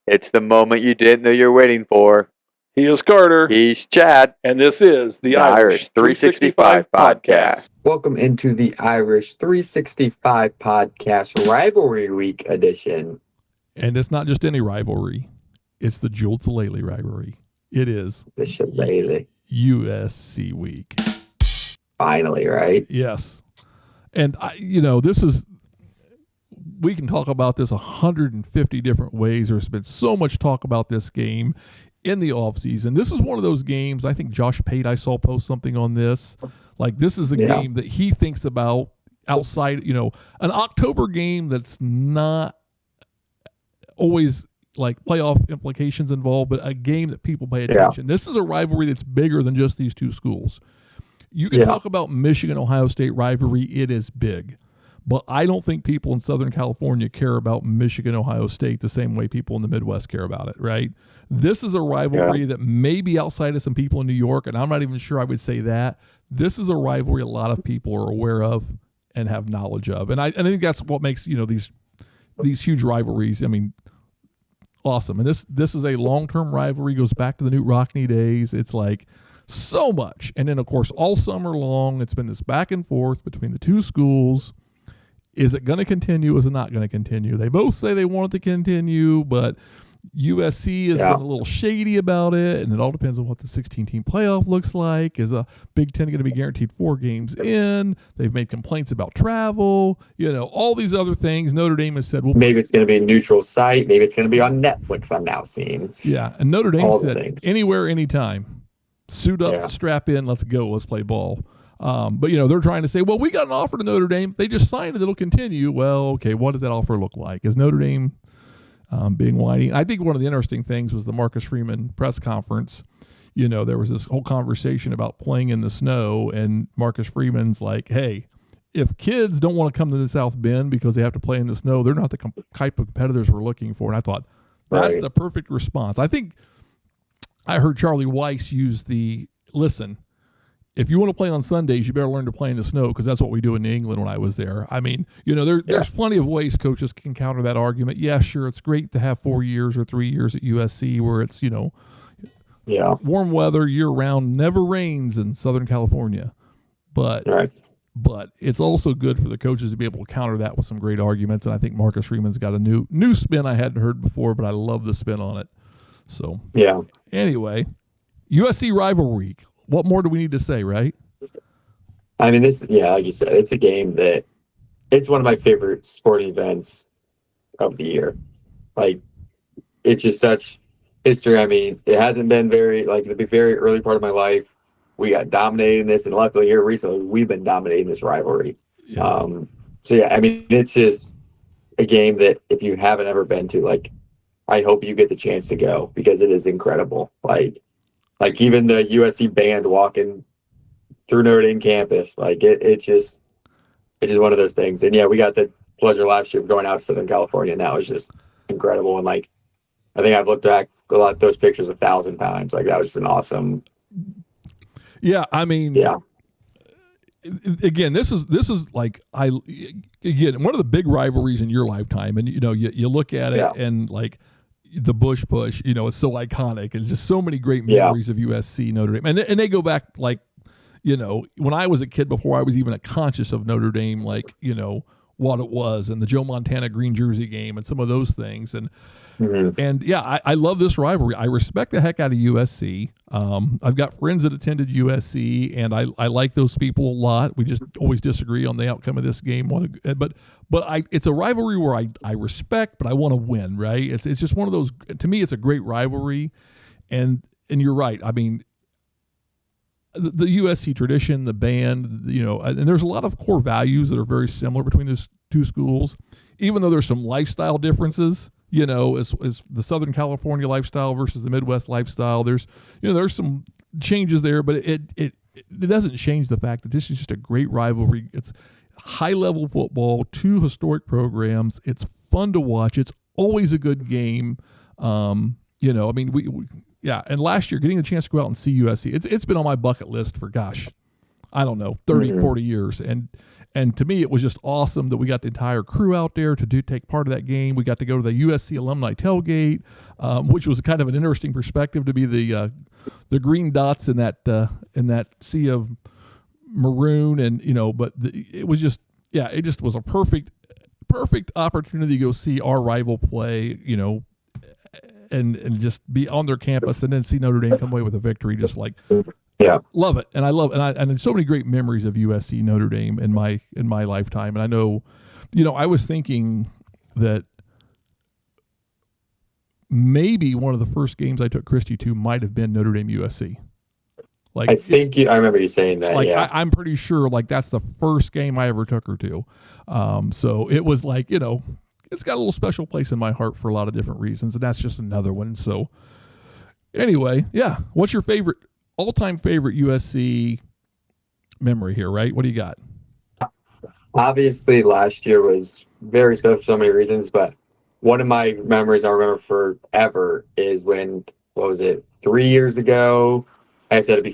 It's the moment you didn't know you're waiting for. He is Carter. He's Chad. And this is the Irish 365 podcast. Welcome into the Irish 365 podcast rivalry week edition. And it's not just any rivalry. It's the Jewel Tulaley rivalry. It is the Shillelagh USC week. Finally, right? Yes. And, we can talk about this 150 different ways. There's been so much talk about this game in the offseason. This is one of those games, I think Josh Pate, I saw post something on this. Like, this is a game that he thinks about outside, an October game that's not always like playoff implications involved, but a game that people pay attention. Yeah. This is a rivalry that's bigger than just these two schools. You can talk about Michigan-Ohio State rivalry. It is big. But I don't think people in Southern California care about Michigan-Ohio State the same way people in the Midwest care about it, right? This is a rivalry that may be outside of some people in New York, and I'm not even sure I would say that. This is a rivalry a lot of people are aware of and have knowledge of. And I think that's what makes, these huge rivalries, awesome. And this is a long-term rivalry, goes back to the Newt Rockne days. It's like so much. And then, of course, all summer long, it's been this back and forth between the two schools. Is it going to continue? Is it not going to continue? They both say they want it to continue, but USC has been a little shady about it, and it all depends on what the 16-team playoff looks like. Is a Big Ten going to be guaranteed 4 games in? They've made complaints about travel, all these other things. Notre Dame has said, well, maybe it's going to be a neutral site. Maybe it's going to be on Netflix, I'm now seeing. Yeah, and Notre Dame said anywhere, anytime. Suit up, strap in, let's go, let's play ball. But, they're trying to say, well, we got an offer to Notre Dame. If they just signed it, it'll continue. Well, okay, what does that offer look like? Is Notre Dame being whiny? I think one of the interesting things was the Marcus Freeman press conference. There was this whole conversation about playing in the snow, and Marcus Freeman's like, hey, if kids don't want to come to the South Bend because they have to play in the snow, they're not the type of competitors we're looking for. And I thought, that's the perfect response. I think I heard Charlie Weiss use listen, if you want to play on Sundays, you better learn to play in the snow because that's what we do in New England when I was there. There's plenty of ways coaches can counter that argument. Yeah, sure, it's great to have 4 years or 3 years at USC where it's, warm weather year-round, never rains in Southern California. But it's also good for the coaches to be able to counter that with some great arguments, and I think Marcus Freeman's got a new spin I hadn't heard before, but I love the spin on it. So, anyway, USC rivalry week. What more do we need to say, right? Like you said, it's a game that it's one of my favorite sporting events of the year. Like, it's just such history. It hasn't been the very early part of my life. We got dominated in this, and luckily here recently, we've been dominating this rivalry. Yeah. It's just a game that if you haven't ever been to, I hope you get the chance to go because it is incredible. Like even the USC band walking through Notre Dame campus, it's just one of those things. And we got the pleasure last year of going out to Southern California, and that was just incredible. And I think I've looked back a lot at those pictures 1,000 times. That was just an awesome. Yeah, Again, this is one of the big rivalries in your lifetime, and you look at it and the Bush push, it's so iconic. It's just so many great memories of USC, Notre Dame. And they go back, when I was a kid, before I was even conscious of Notre Dame, what it was, and the Joe Montana green jersey game and some of those things. And I love this rivalry. I respect the heck out of USC. I've got friends that attended USC, and I like those people a lot. We just always disagree on the outcome of this game. But it's a rivalry where I respect, but I want to win, right? It's just one of those. To me, it's a great rivalry, and you're right. The USC tradition, the band, and there's a lot of core values that are very similar between those two schools, even though there's some lifestyle differences. As the Southern California lifestyle versus the Midwest lifestyle, there's some changes there, but it doesn't change the fact that this is just a great rivalry. It's high level football, two historic programs. It's fun to watch. It's always a good game. And last year, getting the chance to go out and see USC, it's been on my bucket list for, 30, 40 years. And And to me, it was just awesome that we got the entire crew out there to take part of that game. We got to go to the USC alumni tailgate, which was kind of an interesting perspective to be the green dots in that sea of maroon, and but it was just it just was a perfect opportunity to go see our rival play, and just be on their campus and then see Notre Dame come away with a victory. Just like, love it. And I love, and there's so many great memories of USC Notre Dame in my lifetime. And I know, I was thinking that maybe one of the first games I took Christy to might have been Notre Dame USC. Like, I remember you saying that. Like, I'm pretty sure like that's the first game I ever took her to. So it was like, it's got a little special place in my heart for a lot of different reasons, and that's just another one. So anyway, what's your all-time favorite USC memory here, right? What do you got? Obviously, last year was very special for so many reasons, but one of my memories I remember forever is when, 3 years ago, I said it'd be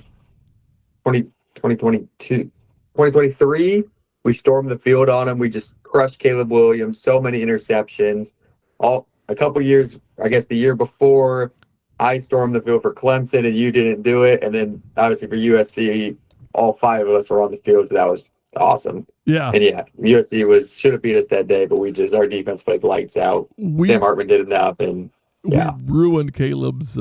2023, we stormed the field on him. We just crushed Caleb Williams, so many interceptions. A couple years, I guess the year before, I stormed the field for Clemson and you didn't do it. And then obviously for USC, all 5 of us were on the field, so that was awesome. Yeah. And USC should have beat us that day, but our defense played lights out. Sam Hartman did enough, and we ruined Caleb's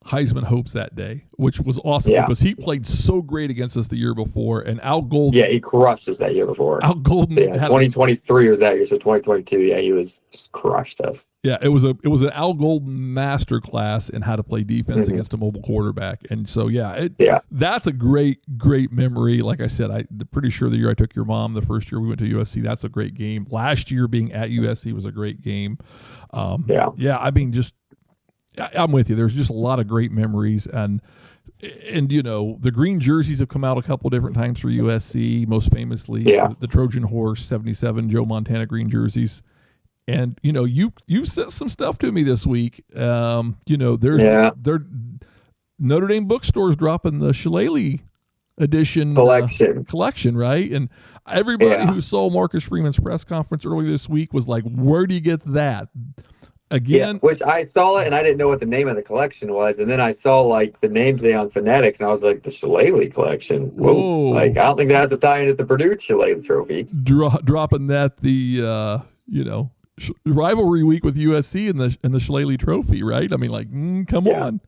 Heisman hopes that day, which was awesome because he played so great against us the year before, and Al Golden. Yeah, he crushed us that year before. Al Golden. So 2023 was that year, so 2022, he was just crushed us. Yeah, it was an Al Golden masterclass in how to play defense against a mobile quarterback, and so that's a great memory. Like I said, I'm pretty sure the year I took your mom, the first year we went to USC, that's a great game. Last year being at USC was a great game. I mean, I'm with you. There's just a lot of great memories, and the green jerseys have come out a couple different times for USC. Most famously, the Trojan Horse '77 Joe Montana green jerseys. And you sent some stuff to me this week. There's Notre Dame bookstores dropping the Shillelagh edition collection, right? And everybody who saw Marcus Freeman's press conference earlier this week was like, "Where do you get that?" Again, which I saw it and I didn't know what the name of the collection was, and then I saw like the names on phonetics, and I was like, the Shillelagh collection. Whoa! Like, I don't think that has a tie into the Purdue Shillelagh Trophy. Dropping that the rivalry week with USC and the Shillelagh Trophy, right? I mean, like, come on,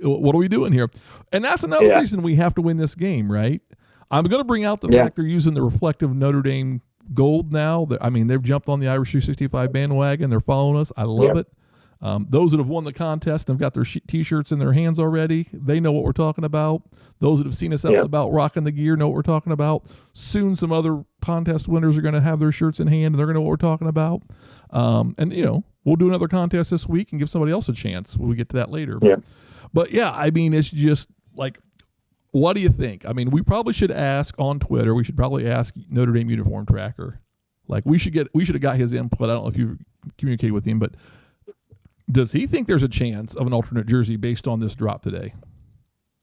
what are we doing here? And that's another reason we have to win this game, right? I'm going to bring out the fact they're using the reflective Notre Dame gold now. I mean, they've jumped on the Irish 365 bandwagon. They're following us. I love it. Those that have won the contest and have got their T-shirts in their hands already, they know what we're talking about. Those that have seen us out and about rocking the gear know what we're talking about. Soon some other contest winners are going to have their shirts in hand, and they're going to know what we're talking about. We'll do another contest this week and give somebody else a chance when we get to that later. But I mean, it's just like, what do you think? I mean, we probably should ask on Twitter. We should probably ask Notre Dame Uniform Tracker. Like, we should have got his input. I don't know if you've communicated with him, but does he think there's a chance of an alternate jersey based on this drop today?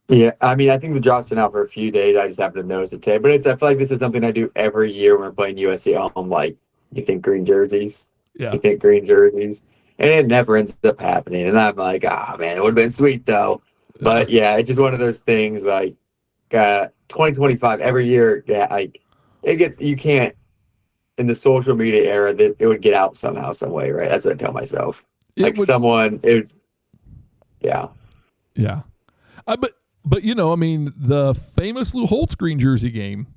Yeah, I mean, I think the drop's been out for a few days. I just happened to notice it today. But I feel like this is something I do every year when we're playing USC. I'm like, you think green jerseys? Yeah. You think green jerseys? And it never ends up happening. And I'm like, man, it would have been sweet, though. But, it's just one of those things, like, 2025, every year, you can't, in the social media era, that it would get out somehow, some way, right? That's what I tell myself. Yeah. But I mean, the famous Lou Holtz green jersey game,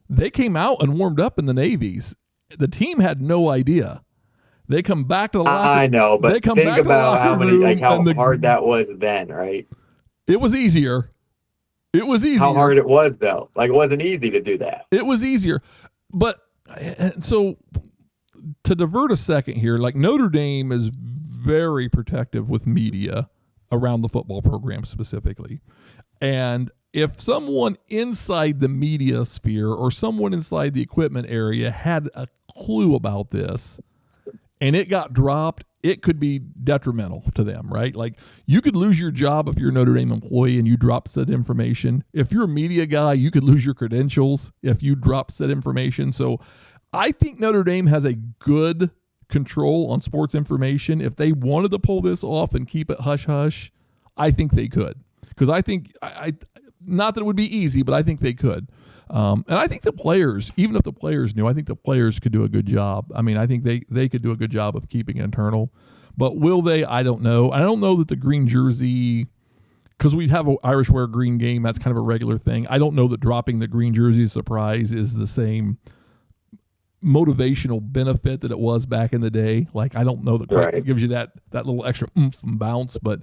they came out and warmed up in the navies. The team had no idea. They come back to the locker. I know, but think about how hard that was then, right? It was easier. It was easier. How hard it was, though. Like, it wasn't easy to do that. It was easier. But so to divert a second here, like, Notre Dame is very protective with media around the football program specifically. And if someone inside the media sphere or someone inside the equipment area had a clue about this and it got dropped, it could be detrimental to them, right? Like you could lose your job if you're a Notre Dame employee and you drop said information. If you're a media guy, you could lose your credentials if you drop said information. So I think Notre Dame has a good control on sports information. If they wanted to pull this off and keep it hush hush, I think they could. Because I think I not that it would be easy, but I think they could. And I think the players, even if the players knew, I think the players could do a good job. I mean, I think they could do a good job of keeping it internal. But will they? I don't know. I don't know that the green jersey, because we have an Irish wear green game, that's kind of a regular thing. I don't know that dropping the green jersey surprise is the same motivational benefit that it was back in the day. Like, I don't know that it gives you that little extra oomph and bounce, but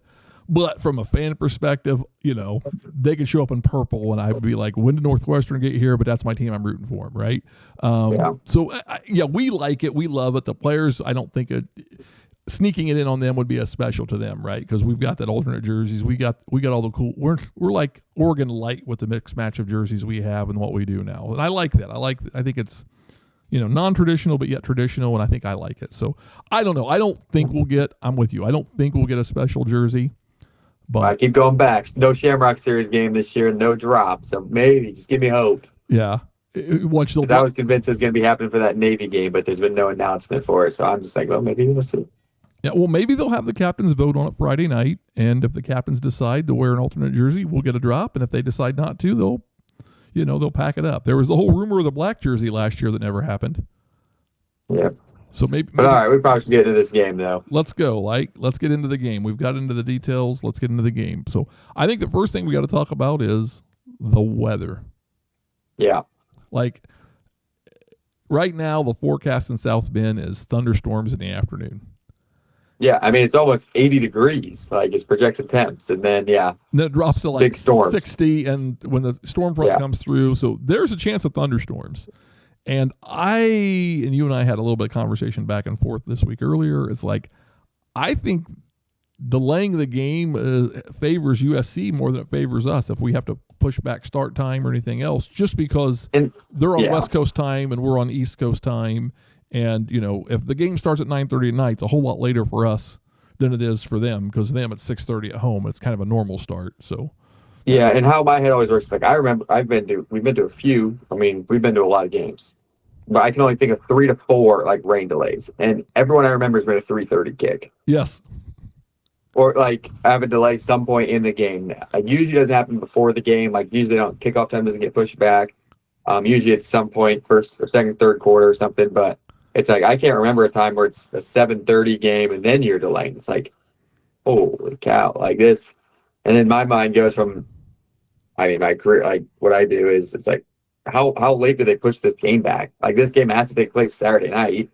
from a fan perspective, you know, they could show up in purple and I'd be like, when did Northwestern get here? But that's my team. I'm rooting for them, right? So, we like it. We love it. The players, I don't think sneaking it in on them would be as special to them, right? Because we've got that alternate jerseys. We got all the cool. We're like Oregon light with the mixed match of jerseys we have and what we do now. And I like that. I think it's, non-traditional, but yet traditional, and I think I like it. So I don't know. I'm with you. I don't think we'll get a special jersey. But I keep going back. No Shamrock Series game this year, no drop. So maybe just give me hope. Yeah. I was convinced it was going to be happening for that Navy game, but there's been no announcement for it. So I'm just like, well, maybe we'll see. Yeah, well, maybe they'll have the captains vote on it Friday night, and if the captains decide to wear an alternate jersey, we'll get a drop, and if they decide not to, they'll pack it up. There was the whole rumor of the black jersey last year that never happened. Yeah. So maybe. But all right, we probably should get into this game, though. Let's go. Let's get into the game. We've got into the details. Let's get into the game. So I think the first thing we got to talk about is the weather. Yeah. Like right now, the forecast in South Bend is thunderstorms in the afternoon. Yeah, I mean, it's almost 80 degrees, like it's projected temps. And then, And then it drops to like big storms. 60, and when the storm front comes through, so there's a chance of thunderstorms. And you and I had a little bit of conversation back and forth this week earlier. It's like, I think delaying the game favors USC more than it favors us if we have to push back start time or anything else, just because they're on West Coast time and we're on East Coast time. And, if the game starts at 9:30 at night, it's a whole lot later for us than it is for them, because them it's 6:30 at home. It's kind of a normal start. So. Yeah, and how my head always works, like I remember we've been to a few, we've been to a lot of games, but I can only think of 3 to 4 like rain delays, and everyone I remember has been a 3:30 kick. Yes. Or like have a delay some point in the game. Like usually doesn't happen before the game. Like usually kickoff time doesn't get pushed back. Usually it's some point first or second, third quarter or something, but it's like I can't remember a time where it's a 7:30 game and then you're delaying. It's like, holy cow, like this. And then my mind goes from, my career, like what I do is it's like, how late do they push this game back? Like this game has to take place Saturday night.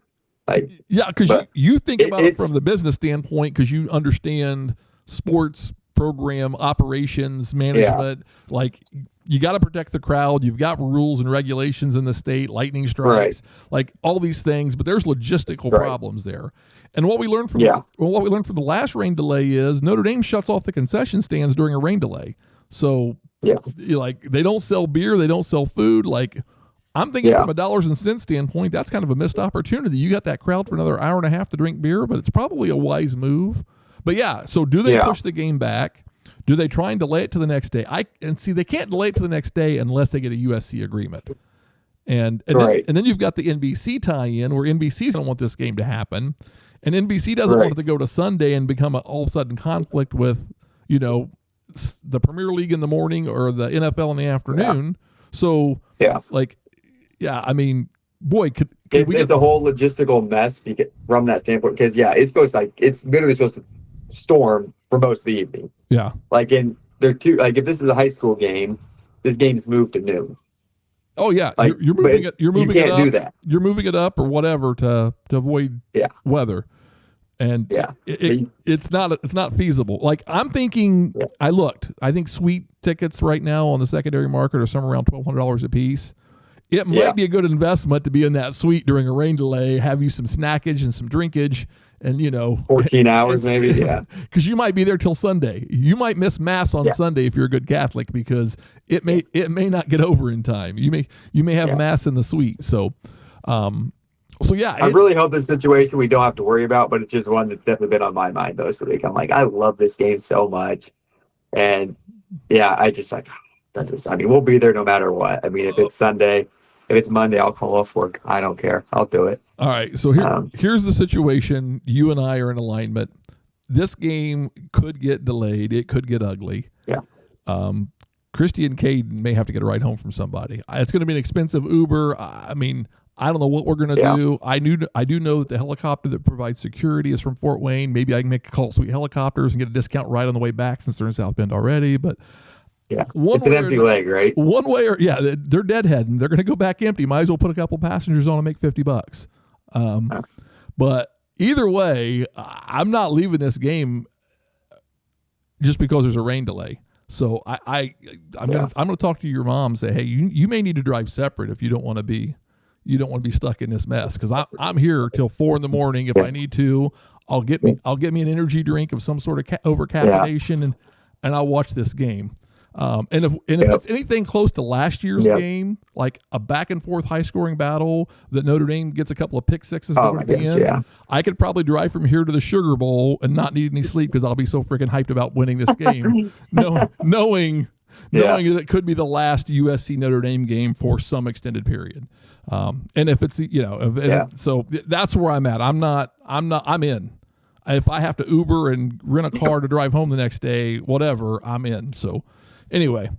Like, yeah, because you think about it from the business standpoint, because you understand sports program operations management. Like you got to protect the crowd. You've got rules and regulations in the state, lightning strikes, like all these things. But there's logistical problems there. And what we learned from the last rain delay is Notre Dame shuts off the concession stands during a rain delay. So like they don't sell beer, they don't sell food. Like I'm thinking from a dollars and cents standpoint, that's kind of a missed opportunity. You got that crowd for another hour and a half to drink beer, but it's probably a wise move. But so do they push the game back? Do they try and delay it to the next day? They can't delay it to the next day unless they get a USC agreement. And then you've got the NBC tie-in where NBC don't want this game to happen. And NBC doesn't want it to go to Sunday and become all of a sudden conflict with, the Premier League in the morning or the NFL in the afternoon. So, boy, it's a whole logistical mess from that standpoint. Because it's literally supposed to storm for most of the evening. Yeah, like if this is a high school game, this game's moved to noon. Oh yeah, you're moving it. You're moving it up. Do that. You're moving it up or whatever to avoid weather. And it's not feasible. Like I'm thinking, I think suite tickets right now on the secondary market are somewhere around $1,200 a piece. It might be a good investment to be in that suite during a rain delay, have you some snackage and some drinkage, and 14 hours maybe, because you might be there till Sunday. You might miss mass on Sunday if you're a good Catholic, because it may not get over in time. You may have mass in the suite. So So yeah, I really hope this situation we don't have to worry about, but it's just one that's definitely been on my mind most of the week. I'm like, I love this game so much, and yeah, I just like that's this. I mean, we'll be there no matter what. I mean, if it's Sunday, if it's Monday, I'll call off work. I don't care. I'll do it. All right. So here's the situation. You and I are in alignment. This game could get delayed. It could get ugly. Yeah. Christy and Cade may have to get a ride home from somebody. It's going to be an expensive Uber. I mean, I don't know what we're going to do. I do know that the helicopter that provides security is from Fort Wayne. Maybe I can make a call to Sweet Helicopters and get a discount ride on the way back since they're in South Bend already. But yeah, it's an empty leg, right? One way or they're deadheading. They're going to go back empty. Might as well put a couple passengers on and make $50. But either way, I'm not leaving this game just because there's a rain delay. So I'm gonna talk to your mom and say, hey, you may need to drive separate if you don't want to be stuck in this mess, because I'm here till 4 a.m. if I need to. I'll get me an energy drink of some sort of over caffeination and I'll watch this game. And if it's anything close to last year's game, like a back and forth high scoring battle that Notre Dame gets a couple of pick sixes at the end, I could probably drive from here to the Sugar Bowl and not need any sleep because I'll be so freaking hyped about winning this game, knowing that it could be the last USC Notre Dame game for some extended period. And if it's so that's where I'm at. I'm in. If I have to Uber and rent a car to drive home the next day, whatever, I'm in. So. Anyway,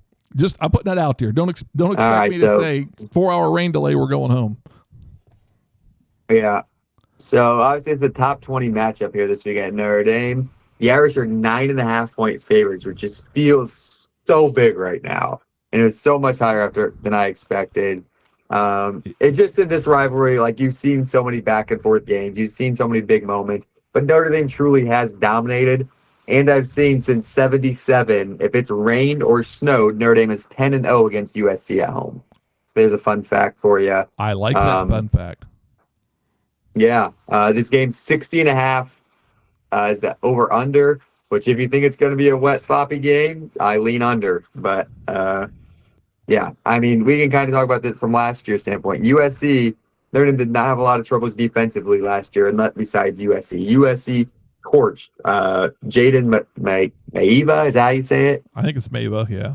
I'm putting that out there. Don't expect me to say 4-hour rain delay. We're going home. Yeah. So obviously it's the top 20 matchup here this weekend. Notre Dame. The Irish are 9.5-point favorites, which just feels so big right now, and it was so much higher than I expected. It just in this rivalry, like you've seen so many back and forth games, you've seen so many big moments, but Notre Dame truly has dominated. And I've seen since '77, if it's rained or snowed, Notre Dame is 10-0 against USC at home. So there's a fun fact for you. I like that fun fact. Yeah. This game's 60.5 is the over-under, which if you think it's going to be a wet, sloppy game, I lean under. But, yeah, I mean, we can kind of talk about this from last year's standpoint. USC, Notre Dame did not have a lot of troubles defensively last year, and besides USC. USC torched Jaden Maiva, is that how you say it? I think it's Maiva, yeah.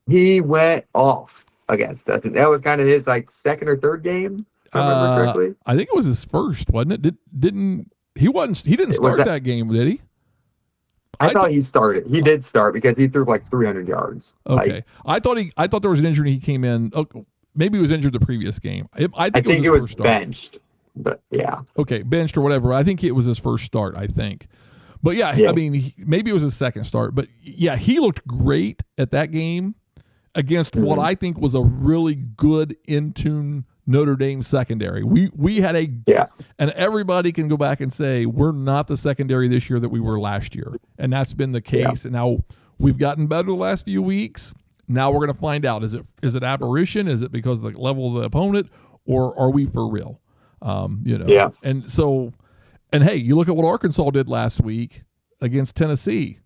He went off against us. That was kind of his second or third game, if I remember correctly. I think it was his first, wasn't it? He didn't start that game, did he? I thought he started. He did start because he threw 300 yards. Okay. I thought there was an injury and he came in. Oh, maybe he was injured the previous game. I think it was benched. But yeah. Okay, benched or whatever. I think it was his first start, I think. But yeah. I mean, maybe it was his second start. But yeah, he looked great at that game against what I think was a really good in-tune Notre Dame secondary. We had and everybody can go back and say we're not the secondary this year that we were last year. And that's been the case. Yeah. And now we've gotten better the last few weeks. Now we're going to find out, is it aberration? Is it because of the level of the opponent, or are we for real? And so, and hey, you look at what Arkansas did last week against Tennessee,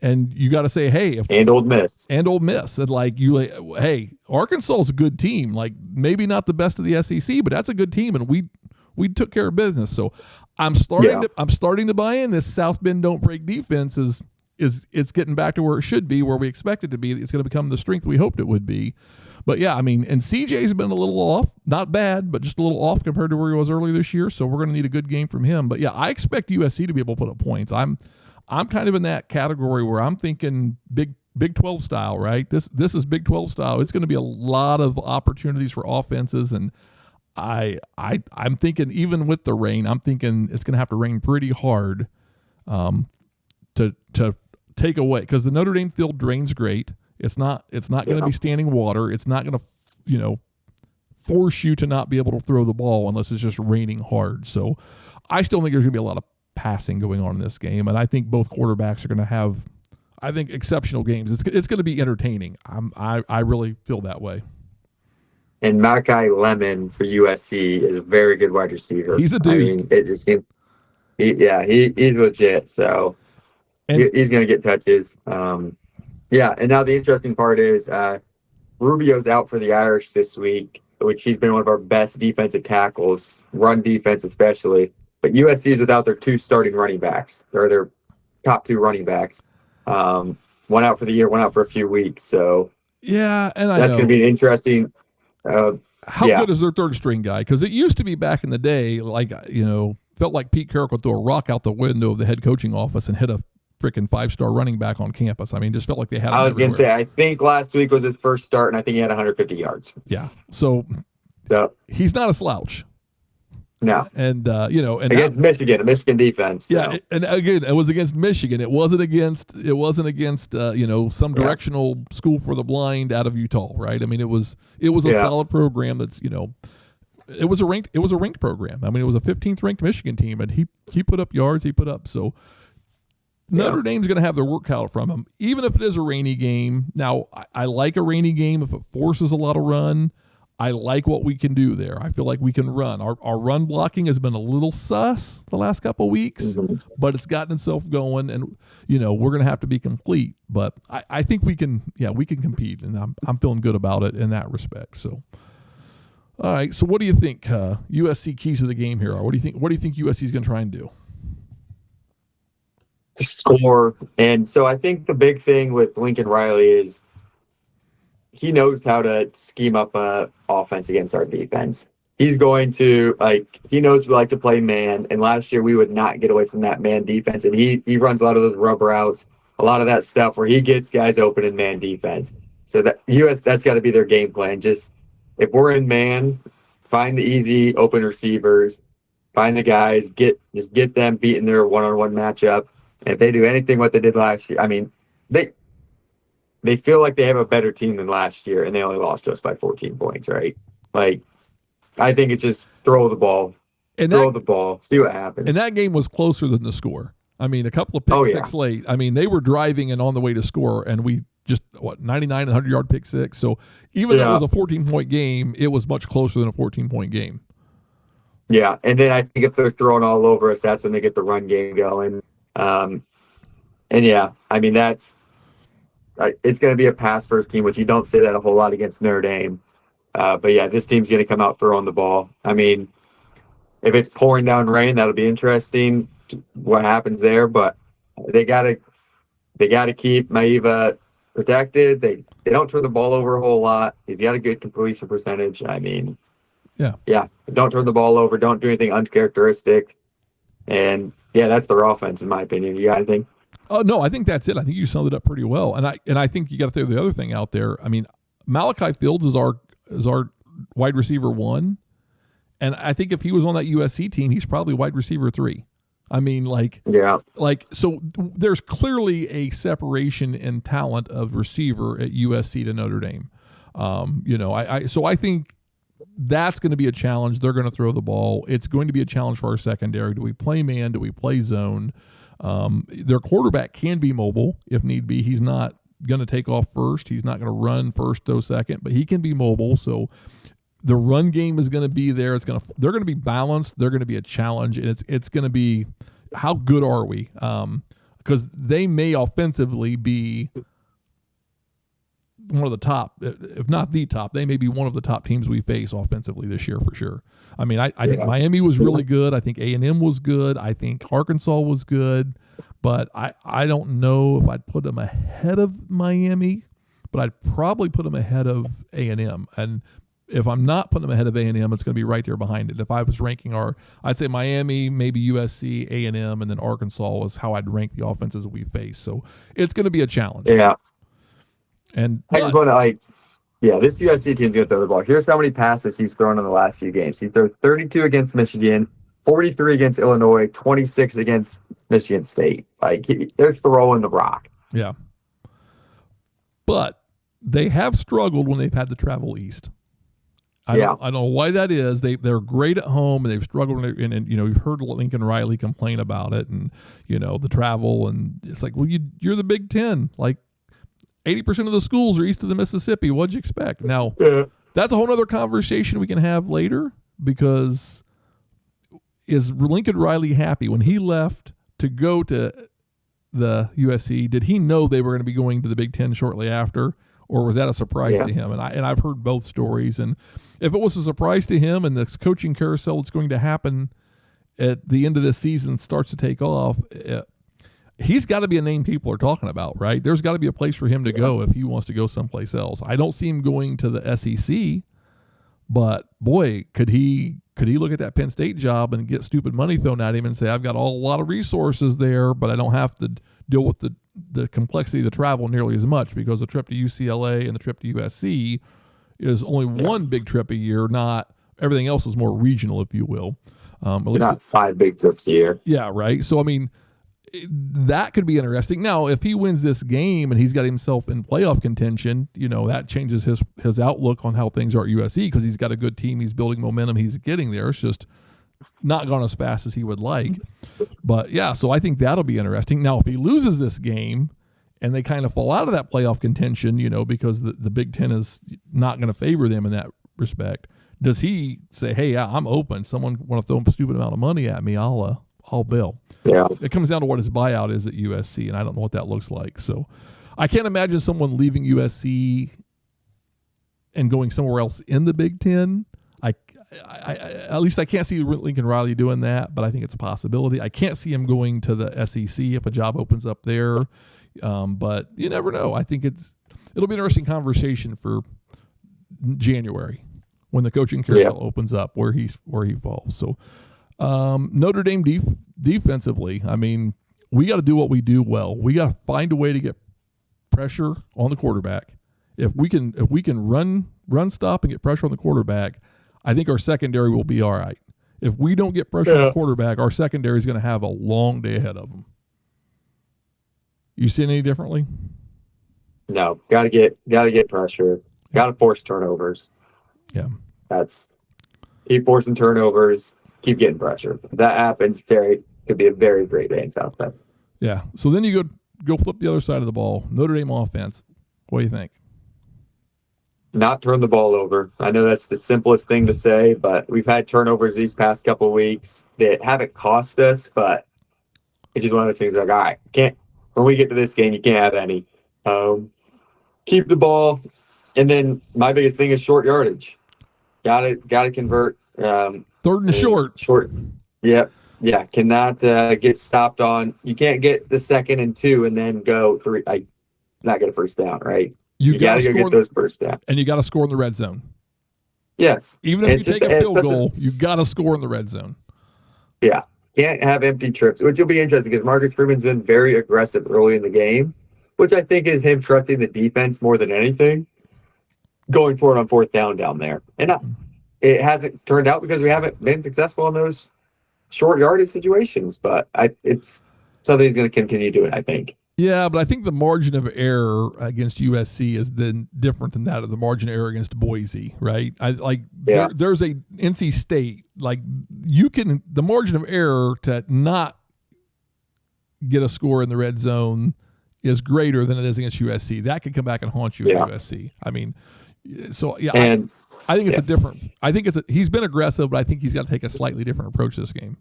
and you got to say, hey, and Ole Miss, and hey, Arkansas is a good team. Like maybe not the best of the SEC, but that's a good team, and we took care of business. So I'm starting to buy in. This South Bend don't break defense is it's getting back to where it should be, where we expect it to be. It's going to become the strength we hoped it would be. But yeah, I mean, and CJ's been a little off, not bad, but just a little off compared to where he was earlier this year. So we're going to need a good game from him. But yeah, I expect USC to be able to put up points. I'm kind of in that category where I'm thinking Big 12 style, right? This is Big 12 style. It's going to be a lot of opportunities for offenses, and I'm thinking even with the rain, I'm thinking it's going to have to rain pretty hard to take away, because the Notre Dame field drains great. It's not going to be standing water. It's not going to, force you to not be able to throw the ball unless it's just raining hard. So I still think there's going to be a lot of passing going on in this game. And I think both quarterbacks are going to have, exceptional games. It's going to be entertaining. I really feel that way. And Malachi Lemon for USC is a very good wide receiver. He's a dude. I mean, it just seems, he's legit. So he's going to get touches. Yeah, and now the interesting part is Rubio's out for the Irish this week. which he's been one of our best defensive tackles, run defense especially. But USC is without their 2 starting running backs. They're their top 2 running backs. One out for the year, one out for a few weeks. So yeah, and that's going to be an interesting. How good is their third string guy? Because it used to be back in the day, like, felt like Pete Carroll could throw a rock out the window of the head coaching office and hit a freaking 5-star running back on campus. I mean, just felt like they had. I was going to say, I think last week was his first start, and I think he had 150 yards. Yeah, so he's not a slouch. No, and and against Michigan, a Michigan defense. So. Yeah, and again, it was against Michigan. It wasn't against some directional school for the blind out of Utah, right? I mean, it was a solid program. That's it was a ranked program. I mean, it was a 15th ranked Michigan team, and he put up yards. He put up so. Notre Dame's going to have their work cut out from them, even if it is a rainy game. Now, I like a rainy game if it forces a lot of run. I like what we can do there. I feel like we can run. Our run blocking has been a little sus the last couple of weeks, but it's gotten itself going, and we're going to have to be complete. But I think we can compete, and I'm feeling good about it in that respect. So, all right. So, what do you think? USC keys to the game here are. What do you think? What do you think USC is going to try and do? Score. And so I think the big thing with Lincoln Riley is he knows how to scheme up a offense against our defense. He's going to he knows we like to play man, and last year we would not get away from that man defense, and he runs a lot of those rub routes, a lot of that stuff where he gets guys open in man defense. So that's got to be their game plan. Just if we're in man, find the easy open receivers, find the guys, get them beating their one-on-one matchup. And if they do anything what they did last year, I mean, they feel like they have a better team than last year, and they only lost to us by 14 points, right? Like, I think it's just throw the ball, see what happens. And that game was closer than the score. I mean, a couple of pick six late. I mean, they were driving and on the way to score, and we just 99 and 100-yard pick six. So even though it was a 14-point game, it was much closer than a 14-point game. Yeah, and then I think if they're throwing all over us, that's when they get the run game going. And yeah, I mean, it's going to be a pass-first team, which you don't say that a whole lot against Notre Dame. But yeah, this team's going to come out throwing the ball. I mean, if it's pouring down rain, that'll be interesting what happens there. But they got to keep Maiva protected. They don't turn the ball over a whole lot. He's got a good completion percentage. I mean, yeah. Don't turn the ball over. Don't do anything uncharacteristic. And yeah, that's their offense, in my opinion. You got anything? Oh no, I think that's it. I think you summed it up pretty well. And I think you got to throw the other thing out there. I mean, Malachi Fields is our wide receiver 1, and I think if he was on that USC team, he's probably wide receiver 3. I mean, so there's clearly a separation in talent of receiver at USC to Notre Dame. So I think that's going to be a challenge. They're going to throw the ball. It's going to be a challenge for our secondary. Do we play man? Do we play zone? Their quarterback can be mobile if need be. He's not going to take off first. He's not going to run first, throw second, but he can be mobile. So the run game is going to be there. They're going to be balanced. They're going to be a challenge, and it's going to be how good are we? Because they may offensively be one of the top, if not the top. They may be one of the top teams we face offensively this year for sure. I mean, I think Miami was really good. I think A&M was good. I think Arkansas was good. But I don't know if I'd put them ahead of Miami, but I'd probably put them ahead of A&M. And if I'm not putting them ahead of A&M, it's going to be right there behind it. If I was ranking I'd say Miami, maybe USC, A&M, and then Arkansas is how I'd rank the offenses we face. So it's going to be a challenge. Yeah. And I just want to this USC team's going to throw the ball. Here's how many passes he's thrown in the last few games. He threw 32 against Michigan, 43 against Illinois, 26 against Michigan State. They're throwing the rock. Yeah. But they have struggled when they've had to travel east. I don't know why that is. They're great at home, and they've struggled. And you've heard Lincoln Riley complain about it, and the travel, and it's like, well, you're the Big Ten. 80% of the schools are east of the Mississippi. What'd you expect? Now, that's a whole other conversation we can have later, because is Lincoln Riley happy when he left to go to the USC? Did he know they were going to be going to the Big Ten shortly after? or was that a surprise to him? And I've heard both stories. And if it was a surprise to him and this coaching carousel that's going to happen at the end of this season starts to take off, he's got to be a name people are talking about, right? There's got to be a place for him to go if he wants to go someplace else. I don't see him going to the SEC, but boy, could he look at that Penn State job and get stupid money thrown at him and say, I've got a lot of resources there, but I don't have to deal with the complexity of the travel nearly as much, because the trip to UCLA and the trip to USC is only one big trip a year, not everything else is more regional, if you will. At least not 5 big trips a year. Yeah, right. So, I mean, that could be interesting. Now, if he wins this game and he's got himself in playoff contention, that changes his outlook on how things are at USC, because he's got a good team. He's building momentum. He's getting there. It's just not gone as fast as he would like. But, yeah, so I think that'll be interesting. Now, if he loses this game and they kind of fall out of that playoff contention, because the Big Ten is not going to favor them in that respect, does he say, hey, I'm open. Someone want to throw a stupid amount of money at me, I'll bill. Yeah. It comes down to what his buyout is at USC, and I don't know what that looks like. So I can't imagine someone leaving USC and going somewhere else in the Big Ten. I at least I can't see Lincoln Riley doing that, but I think it's a possibility. I can't see him going to the SEC if a job opens up there, but you never know. I think it'll be an interesting conversation for January when the coaching carousel opens up, where he falls. So Notre Dame defensively, I mean, we got to do what we do well. We got to find a way to get pressure on the quarterback. If we can run stop and get pressure on the quarterback, I think our secondary will be all right. If we don't get pressure on the quarterback, our secondary is going to have a long day ahead of them. You see it any differently? No, got to get pressure. Got to force turnovers. Yeah, keep forcing turnovers. Keep getting pressure. If that happens, could be a very great day in South Bend. Yeah. So then you go flip the other side of the ball. Notre Dame offense. What do you think? Not turn the ball over. I know that's the simplest thing to say, but we've had turnovers these past couple of weeks that haven't cost us, but it's just one of those things like, all right, when we get to this game, you can't have any. Keep the ball. And then my biggest thing is short yardage. Gotta convert. Third and short. Short. Yep. Yeah. Cannot get stopped on. You can't get the 2nd and 2 and then go 3. Not get a first down, right? You got to go get those first down. And you got to score in the red zone. Yes. Even if you take a field goal, you got to score in the red zone. Yeah. Can't have empty trips, which will be interesting because Marcus Freeman's been very aggressive early in the game, which I think is him trusting the defense more than anything, going for it on 4th down there. And it hasn't turned out because we haven't been successful in those short yardage situations, but it's something he's going to continue doing, I think. Yeah, but I think the margin of error against USC is then different than that of the margin of error against Boise, right? There's a NC State, the margin of error to not get a score in the red zone is greater than it is against USC. That could come back and haunt you at USC. I mean, so yeah, I think it's a different. I think he's been aggressive, but I think he's got to take a slightly different approach this game.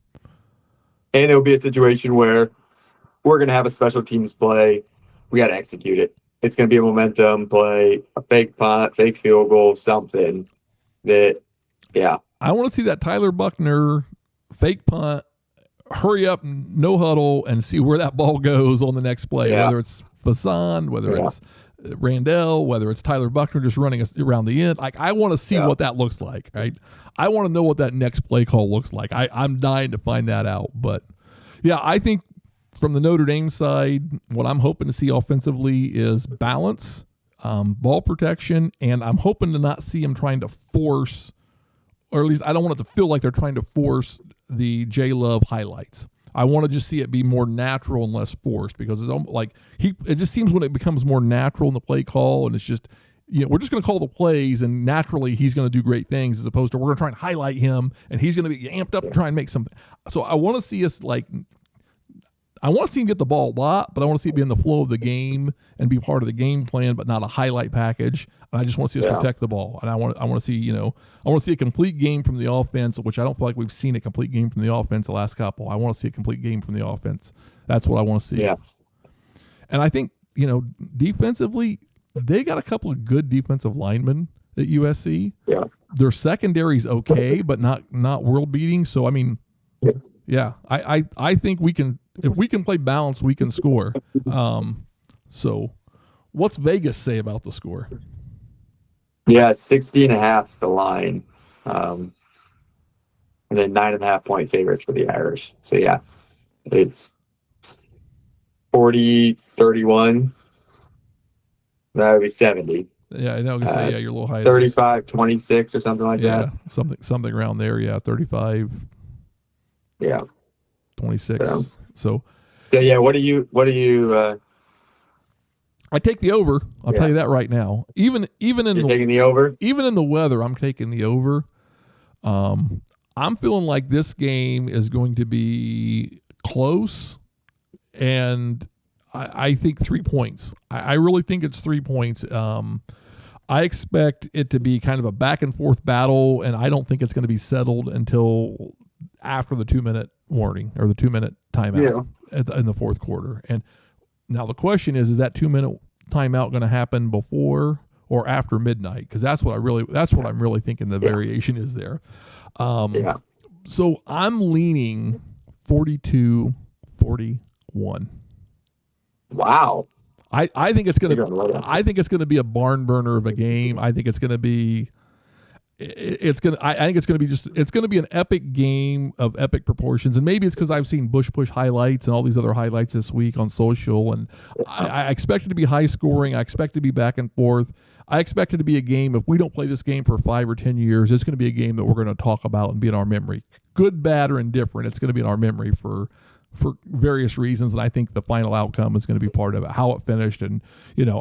And it'll be a situation where we're going to have a special teams play. We got to execute it. It's going to be a momentum play, a fake punt, fake field goal, something that, I want to see that Tyler Buckner fake punt, hurry up, no huddle, and see where that ball goes on the next play, whether it's Fasan, whether it's Randall, whether it's Tyler Buckner just running us around the end. I want to see what that looks like, right? I want to know what that next play call looks like. I'm dying to find that out. But, I think from the Notre Dame side, what I'm hoping to see offensively is balance, ball protection, and I'm hoping to not see them trying to force, or at least I don't want it to feel like they're trying to force the J Love highlights. I want to just see it be more natural and less forced, because it's like it just seems when it becomes more natural in the play call, and it's just, we're just going to call the plays and naturally he's going to do great things, as opposed to we're going to try and highlight him and he's going to be amped up to try and make something. So I want to see us I want to see him get the ball a lot, but I want to see it be in the flow of the game and be part of the game plan, but not a highlight package. And I just want to see us protect the ball. And I want to see, I want to see a complete game from the offense, which I don't feel like we've seen a complete game from the offense the last couple. I want to see a complete game from the offense. That's what I want to see. Yeah. And I think, defensively, they got a couple of good defensive linemen at USC. Yeah. Their secondary's okay, but not world beating. So I mean, yeah, I think we can, if we can play balance, we can score. So what's Vegas say about the score? Yeah, 60.5 is the line. And then 9.5 point favorites for the Irish. So yeah, it's 40-31. That would be 70. Yeah, I know. I'm gonna say you're a little high. 35-26 or something like that. Something around there. Yeah, 35. Yeah, 26. So yeah, what do you? I take the over. I'll tell you that right now. Even in taking the over. Even in the weather, I'm taking the over. I'm feeling like this game is going to be close, and I think 3 points. I really think it's 3 points. I expect it to be kind of a back and forth battle, and I don't think it's going to be settled until after the 2-minute warning or the 2-minute timeout in the fourth quarter. And now the question is that 2-minute timeout going to happen before or after midnight? Because that's what I'm really thinking the variation is there. So I'm leaning 42-41. Wow. I think it's going to be a barn burner of a game. I think it's going to be it's going to be an epic game of epic proportions. And maybe it's because I've seen Bush Push highlights and all these other highlights this week on social, and I expect it to be high scoring. I expect it to be back and forth. I expect it to be a game. If we don't play this game for 5 or 10 years, it's going to be a game that we're going to talk about and be in our memory. Good, bad, or indifferent, it's going to be in our memory for various reasons, and I think the final outcome is going to be part of it, how it finished. And,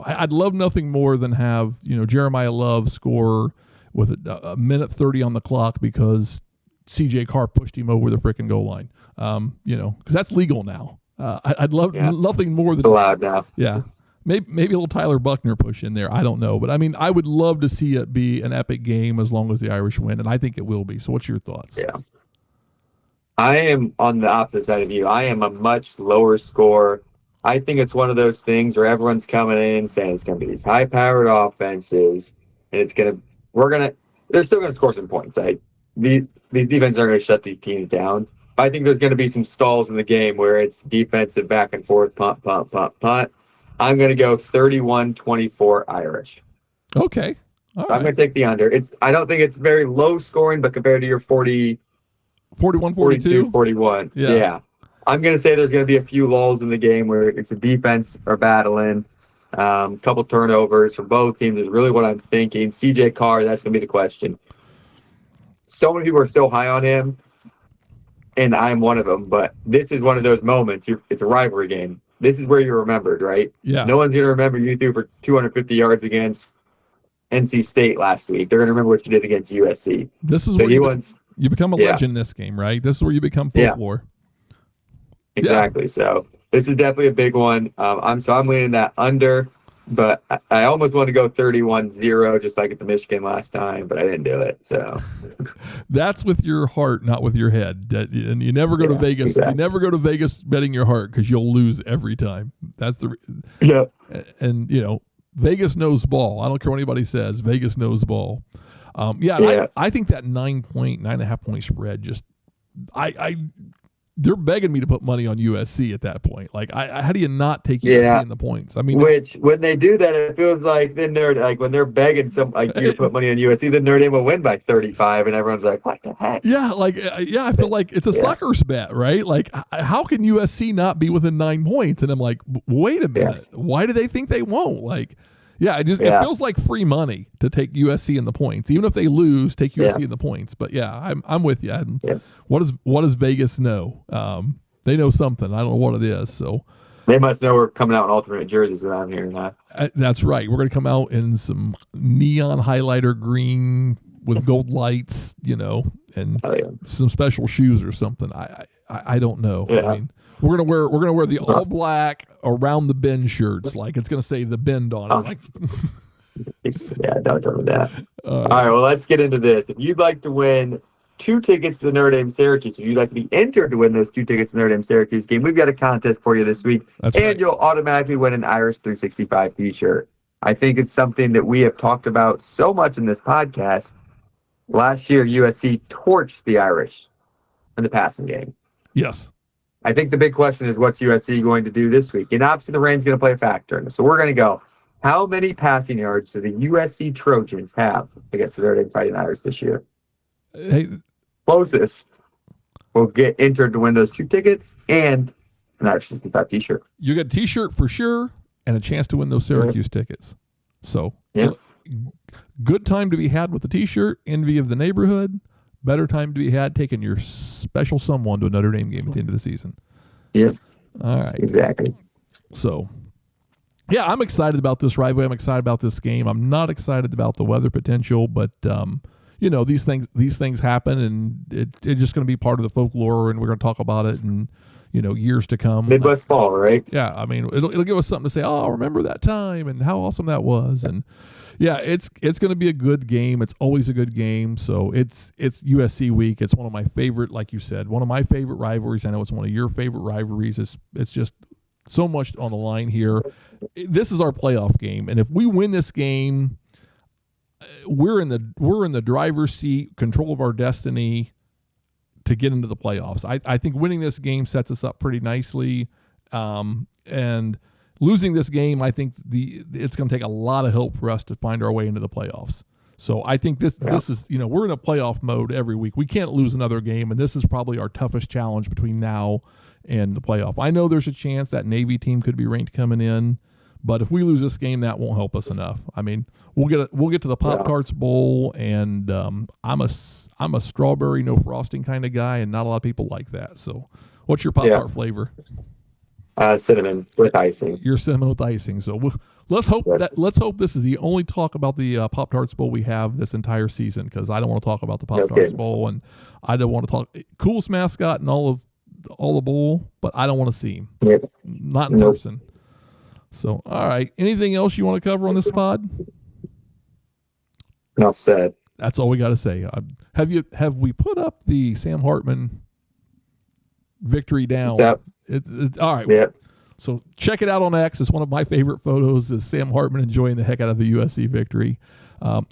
I'd love nothing more than have, Jeremiah Love score with a minute 30 on the clock because CJ Carr pushed him over the freaking goal line, because that's legal now. I'd love nothing more than it's allowed now. Yeah. Maybe a little Tyler Buckner push in there. I don't know. But, I mean, I would love to see it be an epic game as long as the Irish win, and I think it will be. So what's your thoughts? Yeah. I am on the opposite side of you. I am a much lower score. I think it's one of those things where everyone's coming in saying it's going to be these high-powered offenses, and they're still going to score some points. These defenses are going to shut these teams down. I think there's going to be some stalls in the game where it's defensive back and forth, punt, punt, punt, punt. I'm going to go 31-24 Irish. Okay. All right. I'm going to take the under. I don't think it's very low scoring, but compared to your 41, 41. Yeah. I'm going to say there's going to be a few lulls in the game where it's a defense are battling. Couple turnovers from both teams is really what I'm thinking. CJ Carr, that's going to be the question. So many people are so high on him, and I'm one of them. But this is one of those moments. It's a rivalry game. This is where you're remembered, right? Yeah. No one's going to remember you threw for 250 yards against NC State last week. They're going to remember what you did against USC. This is where you become a legend in this game, right? This is where you become folklore. Yeah. Exactly. So this is definitely a big one. I'm leaning that under, but I almost want to go 31-0, just like at the Michigan last time, but I didn't do it. So that's with your heart, not with your head. And you never go to Vegas. Exactly. You never go to Vegas betting your heart because you'll lose every time. That's the And Vegas knows ball. I don't care what anybody says. Vegas knows ball. I think that 9.5 point spread just they're begging me to put money on USC at that point. Like, how do you not take USC in the points? I mean, when they do that, it feels like then they're like when they're begging you to put money on USC, then Notre Dame will win by 35, and everyone's like, "What the heck?" Yeah, I feel like it's a sucker's bet, right? Like, how can USC not be within 9 points? And I'm like, wait a minute, why do they think they won't? Like. Yeah, it feels like free money to take USC in the points. Even if they lose, take USC in the points. But I'm with you. What does Vegas know? They know something. I don't know what it is. So they must know we're coming out in alternate jerseys around here. That's right. We're going to come out in some neon highlighter green with gold lights, and some special shoes or something. I don't know. Yeah. I mean, we're gonna wear the all black around the bend shirts, like it's gonna say the bend on it. Like, don't tell me that. All right, well, let's get into this. If you'd like to win 2 tickets to the Notre Dame Syracuse, if you'd like to be entered to win those 2 tickets to the Notre Dame Syracuse game, we've got a contest for you this week, you'll automatically win an Irish 365 T-shirt. I think it's something that we have talked about so much in this podcast. Last year, USC torched the Irish in the passing game. Yes. I think the big question is, what's USC going to do this week? And obviously, the rain's going to play a factor in this. So we're going to go, how many passing yards do the USC Trojans have against the Notre Dame Fighting Irish this year? Hey, Closest will get entered to win those 2 tickets and an Irish 65 t-shirt. you get a T-shirt for sure and a chance to win those Syracuse tickets. So, good time to be had with the T-shirt, envy of the neighborhood. Better time to be had taking your special someone to a Notre Dame game at the end of the season. Yep. All right. Exactly. So, yeah, I'm excited about this rivalry. I'm excited about this game. I'm not excited about the weather potential, but these things happen, and it's just going to be part of the folklore, and we're going to talk about it in years to come. Midwest fall, right? Yeah, I mean, it'll give us something to say. Oh, remember that time and how awesome that was, and yeah, it's going to be a good game. It's always a good game. So it's USC week. It's one of my favorite, like you said, one of my favorite rivalries. I know it's one of your favorite rivalries. It's just so much on the line here. This is our playoff game, and if we win this game, we're in the driver's seat, control of our destiny to get into the playoffs. I think winning this game sets us up pretty nicely, and losing this game, I think it's going to take a lot of help for us to find our way into the playoffs. So I think this is, we're in a playoff mode every week. We can't lose another game, and this is probably our toughest challenge between now and the playoff. I know there's a chance that Navy team could be ranked coming in, but if we lose this game, that won't help us enough. I mean, we'll get to the Pop-Tarts Bowl, and I'm a strawberry, no frosting kind of guy, and not a lot of people like that. So what's your Pop-Tart flavor? Cinnamon with icing. Your cinnamon with icing. So let's hope this is the only talk about the Pop-Tarts Bowl we have this entire season, because I don't want to talk about the Pop-Tarts Bowl, and I don't want to talk coolest mascot in all the bowl, but I don't want to see him. Yep. Not in person. So, all right. Anything else you want to cover on this pod? Enough said. That's all we got to say. Have we put up the Sam Hartman victory down? It's all right. Yep. So check it out on X. It's one of my favorite photos is Sam Hartman enjoying the heck out of the USC victory.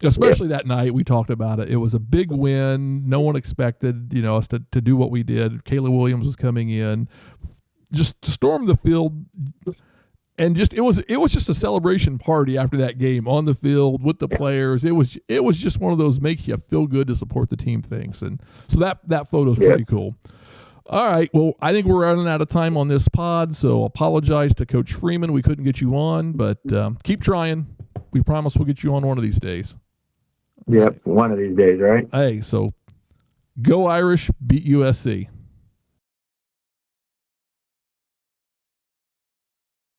Especially that night we talked about it. It was a big win. No one expected, us to do what we did. Kayla Williams was coming in, just stormed the field. And it was just a celebration party after that game on the field with the players. It was just one of those makes you feel good to support the team things. And so that photo is pretty cool. All right. Well, I think we're running out of time on this pod, so apologize to Coach Freeman. We couldn't get you on, but keep trying. We promise we'll get you on one of these days. Yep, one of these days, right? Hey, so go Irish, beat USC.